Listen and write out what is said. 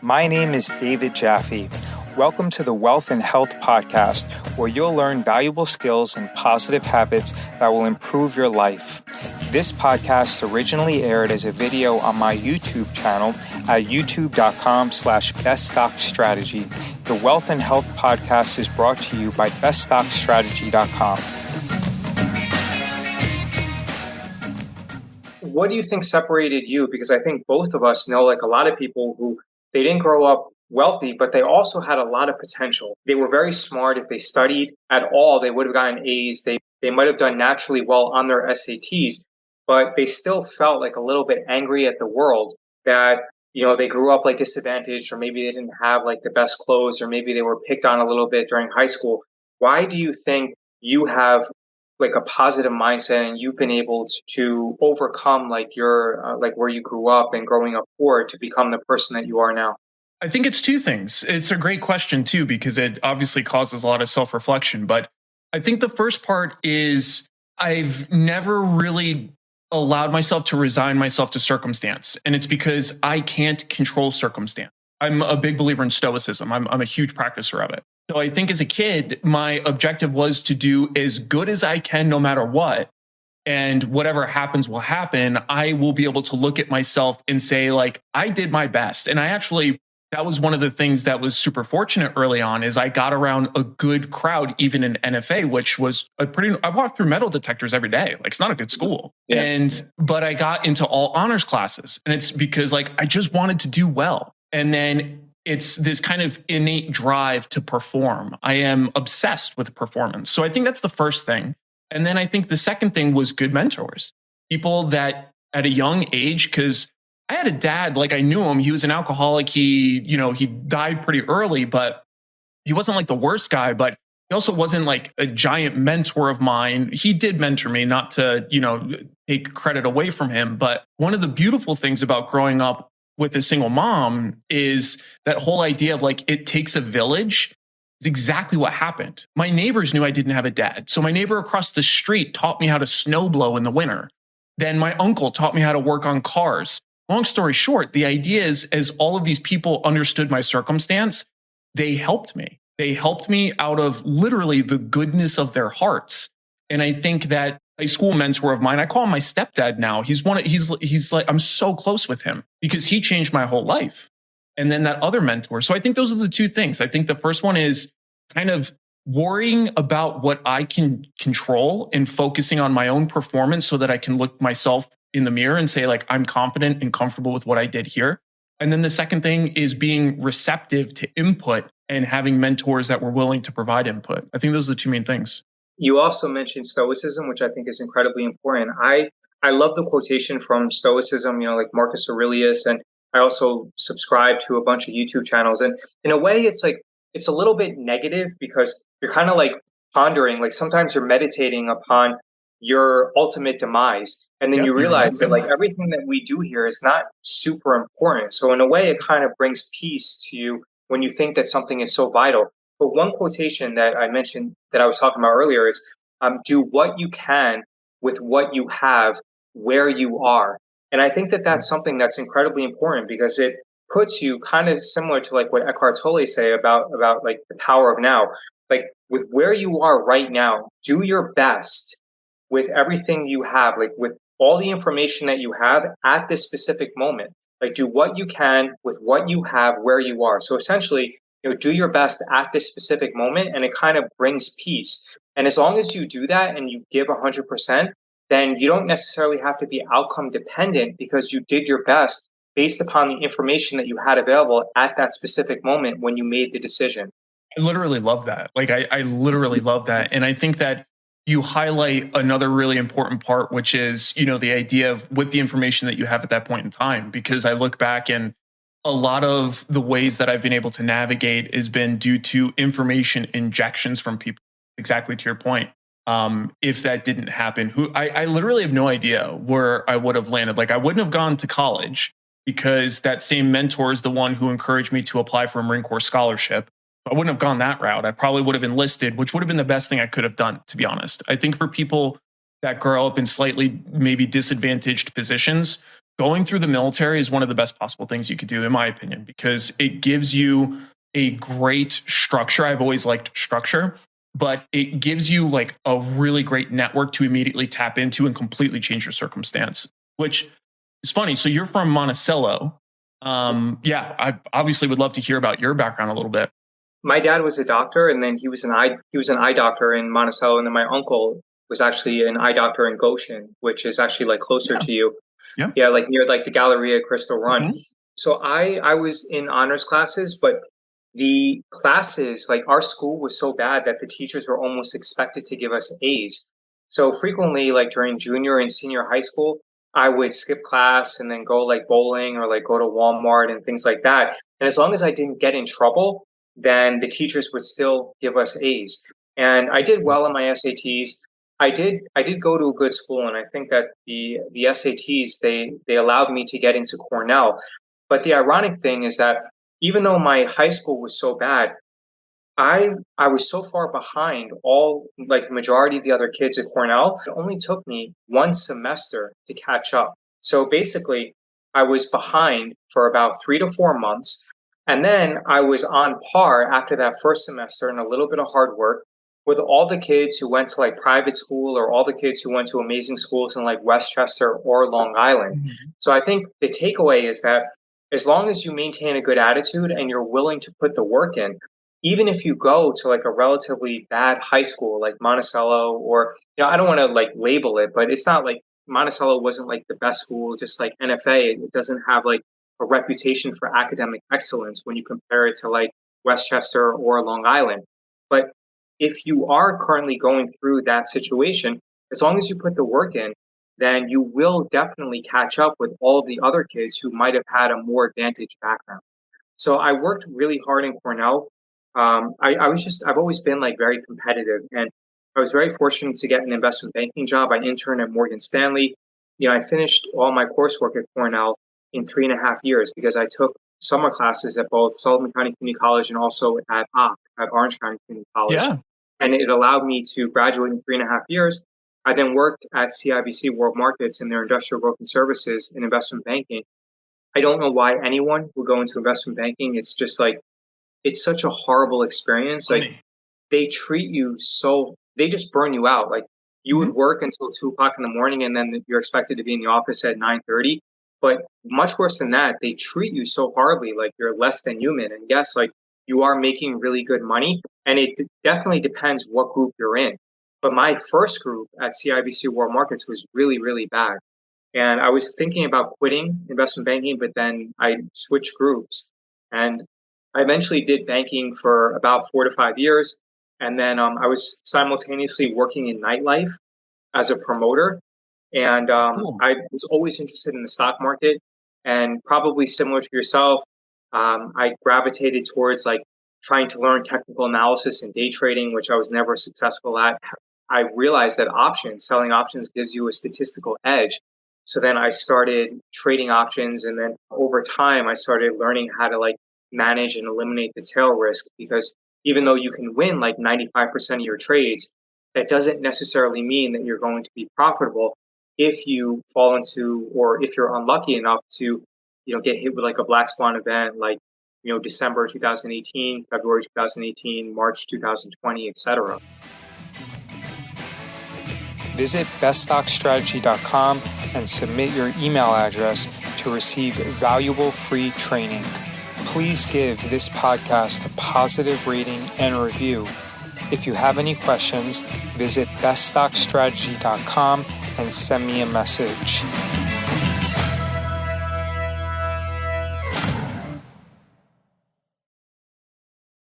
My name is David Jaffe. Welcome to the Wealth and Health Podcast, where you'll learn valuable skills and positive habits that will improve your life. This podcast originally aired as a video on my YouTube channel at youtube.com/beststockstrategy. The Wealth and Health Podcast is brought to you by beststockstrategy.com. What do you think separated you? Because I think both of us know like a lot of people who they didn't grow up wealthy, but they also had a lot of potential. They were very smart. If they studied at all, they would have gotten A's. They might have done naturally well on their SATs, but they still felt like a little bit angry at the world that, you know, they grew up like disadvantaged, or maybe they didn't have like the best clothes, or maybe they were picked on a little bit during high school. Why do you think you have like a positive mindset and you've been able to overcome like your like where you grew up and growing up poor to become the person that you are now? I think it's two things. It's a great question too, because it obviously causes a lot of self-reflection. But I think the first part is I've never really allowed myself to resign myself to circumstance. And it's because I can't control circumstance. I'm a big believer in stoicism. I'm a huge practicer of it. So I think as a kid, my objective was to do as good as I can no matter what. And whatever happens will happen. I will be able to look at myself and say, like, I did my best. And that was one of the things that was super fortunate early on is I got around a good crowd, even in NFA, which was I walked through metal detectors every day. Like, it's not a good school. Yeah. But I got into all honors classes, and it's because like, I just wanted to do well. And then it's this kind of innate drive to perform. I am obsessed with performance. So I think that's the first thing. And then I think the second thing was good mentors, people that at a young age, because I had a dad, like I knew him, he was an alcoholic. He died pretty early, but he wasn't like the worst guy, but he also wasn't like a giant mentor of mine. He did mentor me, not to, take credit away from him. But one of the beautiful things about growing up with a single mom is that whole idea of like, it takes a village is exactly what happened. My neighbors knew I didn't have a dad. So my neighbor across the street taught me how to snowblow in the winter. Then my uncle taught me how to work on cars. Long story short, the idea is, as all of these people understood my circumstance, they helped me. They helped me out of literally the goodness of their hearts. And I think that a school mentor of mine, I call him my stepdad now. He's like, I'm so close with him because he changed my whole life. And then that other mentor. So I think those are the two things. I think the first one is kind of worrying about what I can control and focusing on my own performance so that I can look myself in the mirror and say, like, I'm confident and comfortable with what I did here. And then the second thing is being receptive to input and having mentors that were willing to provide input. I think those are the two main things. You also mentioned stoicism, which I think is incredibly important. I love the quotation from stoicism, like Marcus Aurelius, and I also subscribe to a bunch of YouTube channels. And in a way, it's like, it's a little bit negative because you're kind of like pondering, like sometimes you're meditating upon your ultimate demise. And then you realize that like everything that we do here is not super important. So in a way, it kind of brings peace to you when you think that something is so vital. But one quotation that I mentioned that I was talking about earlier is do what you can with what you have where you are. And I think that that's something that's incredibly important because it puts you kind of similar to like what Eckhart Tolle say about like the power of now. Like with where you are right now, do your best with everything you have, like with all the information that you have at this specific moment. Like do what you can with what you have where you are. So essentially, do your best at this specific moment, and it kind of brings peace. And as long as you do that and you give 100%, then you don't necessarily have to be outcome dependent because you did your best based upon the information that you had available at that specific moment when you made the decision. I literally love that. Like I literally love that. And I think that you highlight another really important part, which is, the idea of with the information that you have at that point in time, because I look back and a lot of the ways that I've been able to navigate has been due to information injections from people. Exactly to your point. If that didn't happen, I literally have no idea where I would have landed. Like I wouldn't have gone to college because that same mentor is the one who encouraged me to apply for a Marine Corps scholarship. I wouldn't have gone that route. I probably would have enlisted, which would have been the best thing I could have done, to be honest. I think for people that grow up in slightly maybe disadvantaged positions, going through the military is one of the best possible things you could do, in my opinion, because it gives you a great structure. I've always liked structure, but it gives you like a really great network to immediately tap into and completely change your circumstance, which is funny. So you're from Monticello. Yeah, I obviously would love to hear about your background a little bit. My dad was a doctor, and then he was an eye doctor in Monticello, and then my uncle was actually an eye doctor in Goshen, which is actually like closer Yeah. to you. Yeah. Yeah, like near like the Galleria Crystal Run. Mhm. So I was in honors classes, but the classes, like our school was so bad that the teachers were almost expected to give us A's. So frequently, like during junior and senior high school, I would skip class and then go like bowling or like go to Walmart and things like that. And as long as I didn't get in trouble, then the teachers would still give us A's. And I did well on my SATs. I did go to a good school, and I think that the SATs they allowed me to get into Cornell. But the ironic thing is that even though my high school was so bad, I was so far behind all like the majority of the other kids at Cornell. It only took me one semester to catch up. So basically, I was behind for about 3 to 4 months, and then I was on par after that first semester and a little bit of hard work with all the kids who went to like private school or all the kids who went to amazing schools in like Westchester or Long Island. Mhm. So I think the takeaway is that as long as you maintain a good attitude and you're willing to put the work in, even if you go to like a relatively bad high school like Monticello, or I don't want to like label it, but it's not like Monticello wasn't like the best school, just like NFA, it doesn't have like a reputation for academic excellence when you compare it to like Westchester or Long Island. But if you are currently going through that situation, as long as you put the work in, then you will definitely catch up with all of the other kids who might have had a more advantaged background. So I worked really hard in Cornell. I've always been like very competitive, and I was very fortunate to get an investment banking job. I interned at Morgan Stanley. I finished all my coursework at Cornell in 3.5 years because I took summer classes at both Sullivan County Community College and also at at Orange County Community College. Yeah. And it allowed me to graduate in 3.5 years. I then worked at CIBC World Markets in their industrial broking services and investment banking. I don't know why anyone would go into investment banking. It's just like it's such a horrible experience. Like Funny. they just burn you out. Like you Mhm. would work until 2 o'clock in the morning, and then you're expected to be in the office at 9:30. But much worse than that, they treat you so horribly, like you're less than human. And yes, like you are making really good money, and definitely depends what group you're in. But my first group at CIBC World Markets was really, really bad. And I was thinking about quitting investment banking, but then I switched groups. And I eventually did banking for about 4 to 5 years. And then I was simultaneously working in nightlife as a promoter. And Cool. I was always interested in the stock market. And probably similar to yourself, I gravitated towards like trying to learn technical analysis and day trading, which I was never successful at. I realized that selling options gives you a statistical edge. So then I started trading options. And then over time, I started learning how to like manage and eliminate the tail risk, because even though you can win like 95% of your trades, that doesn't necessarily mean that you're going to be profitable if you fall into, or if you're unlucky enough to, get hit with like a black swan event, like, December 2018, February 2018, March 2020, etc. Visit beststockstrategy.com and submit your email address to receive valuable free training. Please give this podcast a positive rating and review. If you have any questions, visit beststockstrategy.com and send me a message.